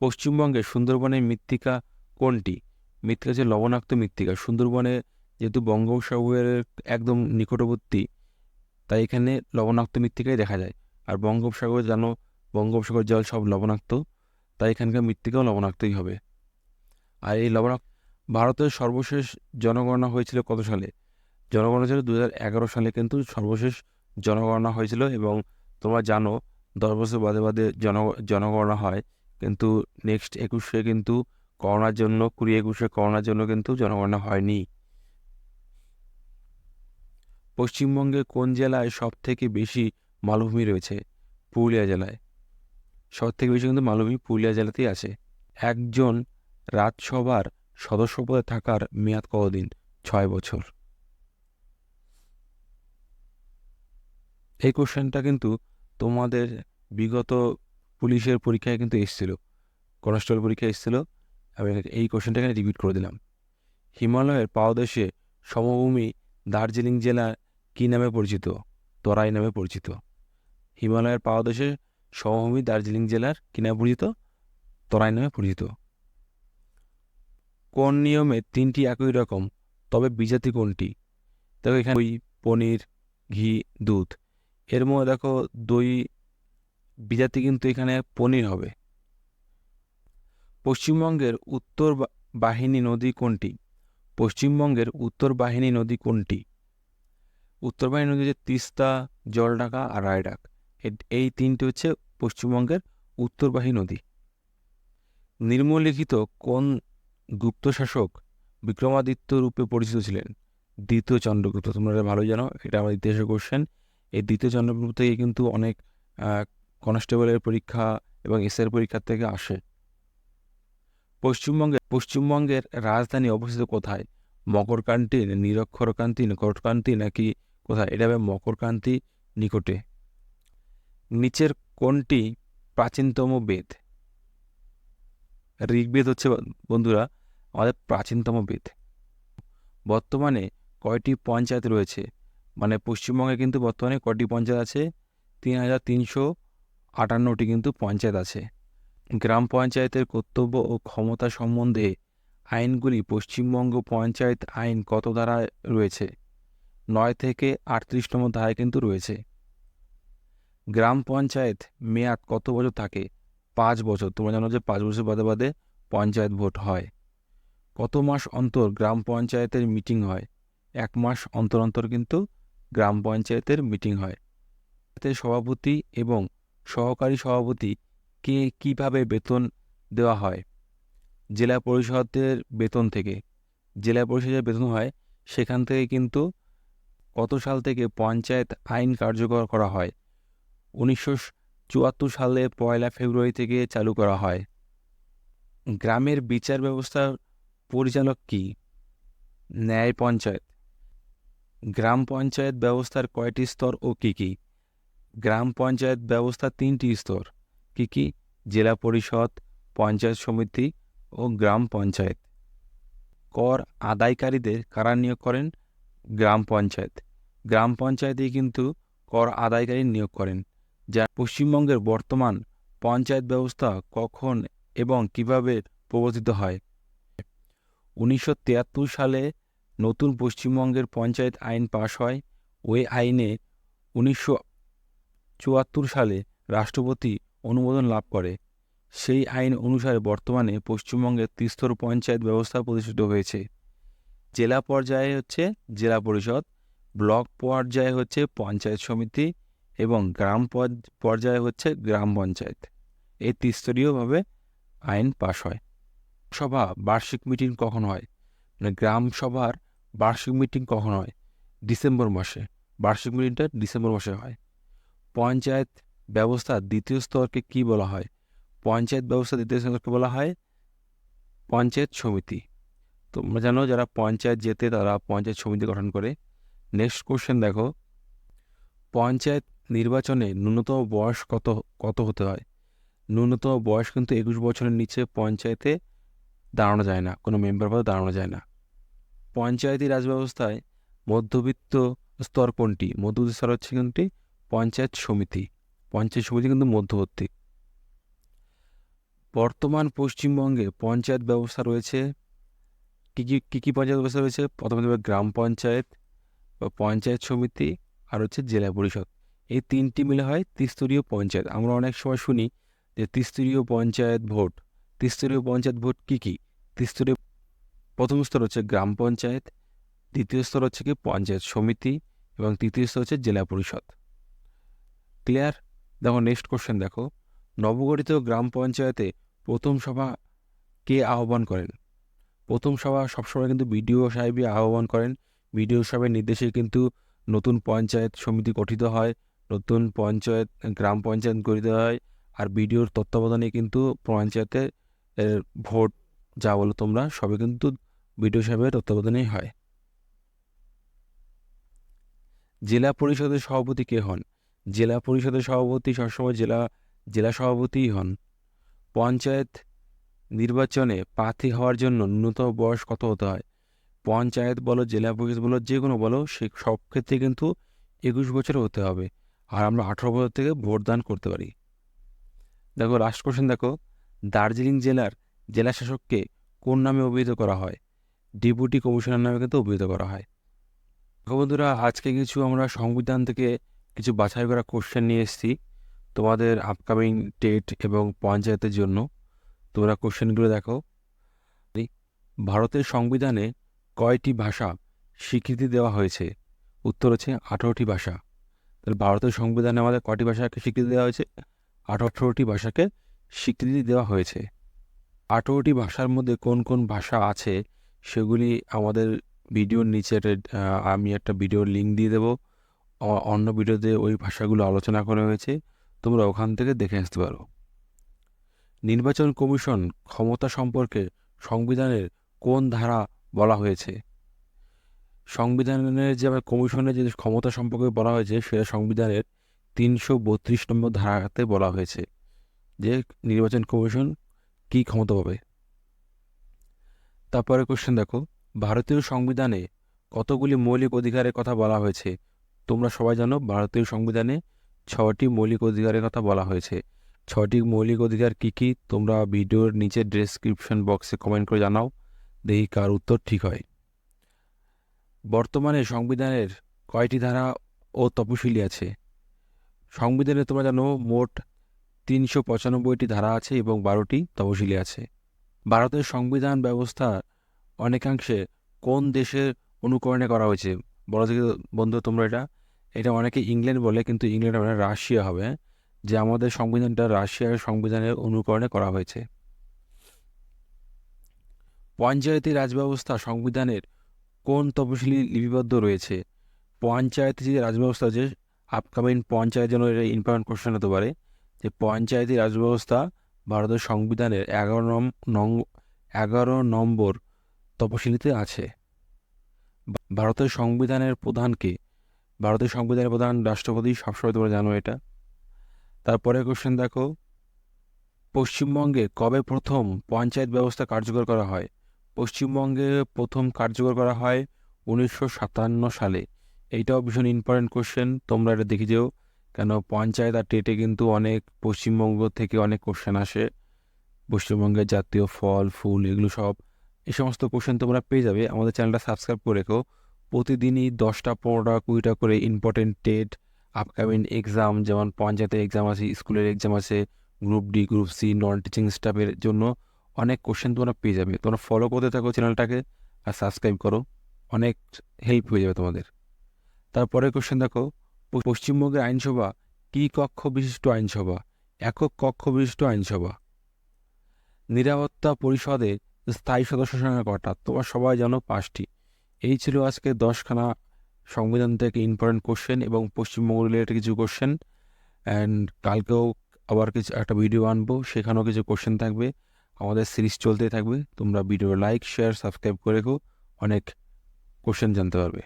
পশ্চিমবঙ্গের সুন্দরবনের মৃত্তিকা কোনটি? মৃত্তিকা হচ্ছে লবণাক্ত মৃত্তিকা। সুন্দরবনে যেহেতু বঙ্গোপসাগরের একদম নিকটবর্তী, তাই এখানে লবণাক্ত মৃত্তিকাই দেখা যায়। আর বঙ্গোপসাগর জানো, বঙ্গোপসাগর জল সব লবণাক্ত, তাই এখানকার মৃত্তিকাও লবণাক্তই হবে। আর এই লবণাক্ত ভারতের সর্বশেষ জনগণনা হয়েছিল কত সালে? জনগণনা ছিল 2011 সালে কিন্তু সর্বশেষ জনগণনা হয়েছিল। এবং তোমরা জানো 10 বছর বাদে বাদে জনগণনা হয়, কিন্তু নেক্সট 21-এ কিন্তু করোনার জন্য 2021-এ করোনার জন্য কিন্তু জনগণনা হয়নি। পশ্চিমবঙ্গের কোন জেলায় সব থেকে বেশি মালভূমি রয়েছে? পুরুলিয়া জেলায়। সব থেকে বেশি কিন্তু মালভূমি পুরুলিয়া জেলাতেই আছে। একজন রাজ্যসভার সদস্য পদে থাকার মেয়াদ কতদিন? 6 বছর। এই কোশ্চেনটা কিন্তু তোমাদের বিগত পুলিশের পরীক্ষায় কিন্তু এসেছিল, কনস্টেবল পরীক্ষায় এসেছিল। আমি এই কোশ্চেনটা এখানে রিপিট করে দিলাম। হিমালয়ের পাদদেশে সমভূমি দার্জিলিং জেলা কী নামে পরিচিত? তরাই নামে পরিচিত। হিমালয়ের পাদদেশে সমভূমি দার্জিলিং জেলার কী নামে পরিচিত? তরাই নামে পরিচিত। কোন নিয়মে 3টি একই রকম তবে বিজাতি কোনটি? দেখো এখানে দই, পনির, ঘি, দুধ। এর মধ্যে দেখো দই বিজাতি কিন্তু এখানে পনির হবে। পশ্চিমবঙ্গের উত্তর বাহিনী নদী কোনটি? পশ্চিমবঙ্গের উত্তর বাহিনী নদী কোনটি? উত্তর বাহিনী নদী হচ্ছে তিস্তা, জলঢাকা আর রায়ডাক। এই তিনটি হচ্ছে পশ্চিমবঙ্গের উত্তরবাহী নদী। নিম্নলিখিত কোন গুপ্ত শাসক বিক্রমাদিত্য রূপে পরিচিত ছিলেন? দ্বিতীয় চন্দ্রগুপ্ত। তোমরা এটা ভালোই জানো, এটা আমাদের ইতিহাসের কোশ্চেন। এই দ্বিতীয় চন্দ্রগুপ্ত থেকে কিন্তু অনেক কনস্টেবলের পরীক্ষা এবং এসআইয়ের পরীক্ষা থেকে আসে। পশ্চিমবঙ্গের রাজধানী অবস্থিত কোথায়? মকরকান্তি, নিরক্ষরকান্তি, কটকান্তি নাকি কোথায়? এটা হবে মকরকান্তি নিকটে। নিচের কোনটি প্রাচীনতম বেদ? ঋগ্বেদ হচ্ছে বন্ধুরা আমাদের প্রাচীনতম বেদ। বর্তমানে কয়টি পঞ্চায়েত রয়েছে? মানে পশ্চিমবঙ্গে কিন্তু বর্তমানে কয়টি পঞ্চায়েত আছে? 3358টি কিন্তু পঞ্চায়েত আছে। গ্রাম পঞ্চায়েতের কর্তব্য ও ক্ষমতা সম্বন্ধে আইনগুলি পশ্চিমবঙ্গ পঞ্চায়েত আইন কত ধারায় রয়েছে? 9 থেকে 38তম ধারায় কিন্তু রয়েছে। গ্রাম পঞ্চায়েত মেয়াদ কত বছর থাকে? 5 বছর। তোমরা জানো যে 5 বছর বাদে বাদে পঞ্চায়েত ভোট হয়। কত মাস অন্তর গ্রাম পঞ্চায়েতের মিটিং হয়? 1 মাস অন্তর অন্তর কিন্তু গ্রাম পঞ্চায়েতের মিটিং হয়। সভাপতি এবং সহকারী সভাপতি কে কিভাবে বেতন দেওয়া হয়? জেলা পরিষদের বেতন থেকে। জেলা পরিষদের বেতন হয় সেখান থেকে কিন্তু কত সাল থেকে পঞ্চায়েত আইন কার্যকর করা হয়? 1974 সালে 1 ফেব্রুয়ারি থেকে চালু করা হয়। গ্রামের বিচার ব্যবস্থার পরিচালক কি? ন্যায় পঞ্চায়েত। গ্রাম পঞ্চায়েত ব্যবস্থার কয়টি স্তর ও কি কি? গ্রাম পঞ্চায়েত ব্যবস্থা 3টি স্তর। কি কি? জেলা পরিষদ, পঞ্চায়েত সমিতি ও গ্রাম পঞ্চায়েত। কর আদায়কারীদের কারা নিয়োগ করেন? গ্রাম পঞ্চায়েত। গ্রাম পঞ্চায়েতে কিন্তু কর আদায়কারী নিয়োগ করেন। যা পশ্চিমবঙ্গের বর্তমান পঞ্চায়েত ব্যবস্থা কখন এবং কিভাবে প্রবর্তিত হয়? 1973 সালে নতুন পশ্চিমবঙ্গের পঞ্চায়েত আইন পাশ হয়। ওই আইনে 1974 সালে রাষ্ট্রপতি অনুমোদন লাভ করে। সেই আইন অনুসারে বর্তমানে পশ্চিমবঙ্গের ত্রিস্তর পঞ্চায়েত ব্যবস্থা প্রতিষ্ঠিত হয়েছে। জেলা পর্যায়ে হচ্ছে জেলা পরিষদ, ব্লক পর্যায়ে হচ্ছে পঞ্চায়েত সমিতি এবং গ্রাম পর্যায়ে হচ্ছে গ্রাম পঞ্চায়েত। এই ত্রিস্তরীয়ভাবে আইন পাশ হয়। সভা বার্ষিক মিটিং কখন হয়? মানে গ্রাম সভার বার্ষিক মিটিং কখন হয়? ডিসেম্বর মাসে। বার্ষিক মিটিংটা ডিসেম্বর মাসে হয়। পঞ্চায়েত ব্যবস্থার দ্বিতীয় স্তরকে কি বলা হয়? পঞ্চায়েত ব্যবস্থার দ্বিতীয় স্তরকে বলা হয় পঞ্চায়েত সমিতি। তোমরা জানো যারা পঞ্চায়েত জেতে তারা পঞ্চায়েত সমিতি গঠন করে। নেক্সট কোশ্চেন দেখো, পঞ্চায়েত নির্বাচনে ন্যূনতম বয়স কত কত হতে হয়? ন্যূনতম বয়স কিন্তু 21 বছরের নিচে পঞ্চায়েতে দাঁড়ানো যায় না, কোনো মেম্বার পদে দাঁড়ানো যায় না। পঞ্চায়েতি রাজ ব্যবস্থায় মধ্যবিত্ত স্তর কোনটি? মধ্যবিত্ত স্তর হচ্ছে কোনটি? পঞ্চায়েত সমিতি। পঞ্চায়েত সমিতি কিন্তু মধ্যবর্তী। বর্তমান পশ্চিমবঙ্গে পঞ্চায়েত ব্যবস্থা রয়েছে কী পঞ্চায়েত ব্যবস্থা রয়েছে? প্রথমে দেবে গ্রাম পঞ্চায়েত বা পঞ্চায়েত সমিতি আর হচ্ছে জেলা পরিষদ। এই তিনটি মিলে হয় ত্রিস্তরীয় পঞ্চায়েত। আমরা অনেক সময় শুনি যে ত্রিস্তরীয় পঞ্চায়েত ভোট। ত্রিস্তরীয় পঞ্চায়েত ভোট কী কী? ত্রিস্তরীয় প্রথম স্তর হচ্ছে গ্রাম পঞ্চায়েত, দ্বিতীয় স্তর হচ্ছে কি পঞ্চায়েত সমিতি এবং তৃতীয় স্তর হচ্ছে জেলা পরিষদ। ক্লিয়ার? দেখো নেক্সট কোশ্চেন দেখো, নবগঠিত গ্রাম পঞ্চায়েতে প্রথম সভা কে আহ্বান করেন? প্রথম সভা সবসময় কিন্তু বিডিও সাহেবই আহ্বান করেন। বিডিও সাহেবের নির্দেশে কিন্তু নতুন পঞ্চায়েত সমিতি গঠিত হয়, নতুন গ্রাম পঞ্চায়েত গঠিত হয়, আর বিডিওর তত্ত্বাবধানে কিন্তু পঞ্চায়েতের ভোট যা বলো তোমরা সবে কিন্তু বিডিও সাহেবের তত্ত্বাবধানেই হয়। জেলা পরিষদের সভাপতি কে হন? জেলা পরিষদের সভাপতি সবসময় জেলা সভাপতিই হন। পঞ্চায়েত নির্বাচনে প্রার্থী হওয়ার জন্য ন্যূনতম বয়স কত হতে হয়? পঞ্চায়েত বলো, জেলা পরিষদ বলো, যে কোনো বলো, সে সব ক্ষেত্রে কিন্তু 21 বছর হতে হবে। আর আমরা 18 বছর থেকে ভোট দান করতে পারি। দেখো লাস্ট কোশ্চেন দেখো, দার্জিলিং জেলার জেলা শাসককে কোন নামে অভিহিত করা হয়? ডেপুটি কমিশনার নামে কিন্তু অভিহিত করা হয়। বন্ধুরা, আজকে আমরা সংবিধান থেকে কিছু বাছাই করা কোশ্চেন নিয়ে এসেছি তোমাদের আপকামিং টেট এবং পঞ্চায়েতের জন্য। তোমরা কোশ্চেনগুলো দেখো। ভারতের সংবিধানে কয়টি ভাষা স্বীকৃতি দেওয়া হয়েছে? উত্তর হচ্ছে 18টি ভাষা। তাহলে ভারতের সংবিধানে আমাদের কয়টি ভাষাকে স্বীকৃতি দেওয়া হয়েছে? 18টি ভাষাকে স্বীকৃতি দেওয়া হয়েছে। 18টি ভাষার মধ্যে কোন কোন ভাষা আছে সেগুলি আমাদের ভিডিওর নিচে আমি একটা ভিডিওর লিঙ্ক দিয়ে দেবো। অন্য ভিডিওতে ওই ভাষাগুলো আলোচনা করা হয়েছে, তোমরা ওখান থেকে দেখে আসতে পারো। নির্বাচন কমিশন ক্ষমতা সম্পর্কে সংবিধানের কোন ধারা বলা হয়েছে? সংবিধানের যে কমিশনের যে ক্ষমতা সম্পর্কে বলা হয়েছে সেটা সংবিধানের 332 নম্বর ধারাতে বলা হয়েছে যে নির্বাচন কমিশন কী ক্ষমতা পাবে। তারপরে কোশ্চেন দেখো, ভারতীয় সংবিধানে কতগুলি মৌলিক অধিকারের কথা বলা হয়েছে? তোমরা সবাই জানো ভারতীয় সংবিধানে 6টি মৌলিক অধিকারের কথা বলা হয়েছে। 6টি মৌলিক অধিকার কী কী তোমরা ভিডিওর নিচে ডেসক্রিপশন বক্সে কমেন্ট করে জানাও, দেখি কার উত্তর ঠিক হয়। বর্তমানে সংবিধানের কয়টি ধারা ও তপশিলি আছে? সংবিধানে তোমরা জানো মোট 395টি ধারা আছে এবং 12টি তপশিলি আছে। ভারতের সংবিধান ব্যবস্থা অনেকাংশে কোন দেশের অনুকরণে করা হয়েছে? বলো দেখি বন্ধু তোমরা এটা অনেকে ইংল্যান্ড বলে, কিন্তু ইংল্যান্ড মানে রাশিয়া হবে, যে আমাদের সংবিধানটা রাশিয়ার সংবিধানের অনুকরণে করা হয়েছে। পঞ্চায়েতি রাজ ব্যবস্থা সংবিধানের কোন তপশিলি লিপিবদ্ধ রয়েছে? পঞ্চায়েতি যে রাজব্যবস্থা আছে, আপকামিং পঞ্চায়েত যেন এটা ইম্পর্টেন্ট কোশ্চেন হতে পারে, যে পঞ্চায়েতি রাজব্যবস্থা ভারতের সংবিধানের 11 নম্বর তপশিলিতে আছে। ভারতের সংবিধানের প্রধানকে? ভারতের সংবিধানের প্রধান রাষ্ট্রপতি, সবসময় তোমরা জানো এটা। তারপরে কোশ্চেন দেখো, পশ্চিমবঙ্গে কবে প্রথম পঞ্চায়েত ব্যবস্থা কার্যকর করা হয়? পশ্চিমবঙ্গে প্রথম কার্যকর করা হয় 1957 সালে। এইটাও ভীষণ ইম্পর্টেন্ট কোশ্চেন, তোমরা এটা দেখে যেও, কেন পঞ্চায়েত আর টেটে কিন্তু পশ্চিমবঙ্গ থেকে অনেক কোশ্চেন আসে। পশ্চিমবঙ্গের জাতীয় ফল ফুল এগুলো সব, এই সমস্ত কোশ্চেন তোমরা পেয়ে যাবে। আমাদের চ্যানেলটা সাবস্ক্রাইব করে রেখো। প্রতিদিনই 10টা 15টা 20টা করে ইম্পর্টেন্ট টেট আপকামিং এক্সাম, যেমন পঞ্চায়েতের এক্সাম আছে, স্কুলের এক্সাম আছে, group D group C non teaching স্টাফের জন্য অনেক কোশ্চেন তোমরা পেয়ে যাবে। তোমরা ফলো করতে থাকো চ্যানেলটাকে আর সাবস্ক্রাইব করো, অনেক হেল্প হয়ে যাবে তোমাদের। তারপরে কোশ্চেন দেখো, পশ্চিমবঙ্গের আইনসভা কী কক্ষ বিশিষ্ট আইনসভা? একক কক্ষ বিশিষ্ট আইনসভা। নিরাপত্তা পরিষদে স্থায়ী সদস্য সংখ্যা কটা? তোমরা সবাই জানো 5টি। এই ছিল আজকে 10খানা সংবিধান থেকে ইম্পর্টেন্ট কোশ্চেন এবং পশ্চিমবঙ্গ রিলেটেড কিছু কোশ্চেন। অ্যান্ড কালকেও আবার একটা ভিডিও আনবো, সেখানেও কিছু কোশ্চেন থাকবে। আমাদের সিরিজ চলতেই থাকবে। তোমরা ভিডিও লাইক শেয়ার সাবস্ক্রাইব করে রেখো, অনেক কোশ্চেন জানতে পারবে।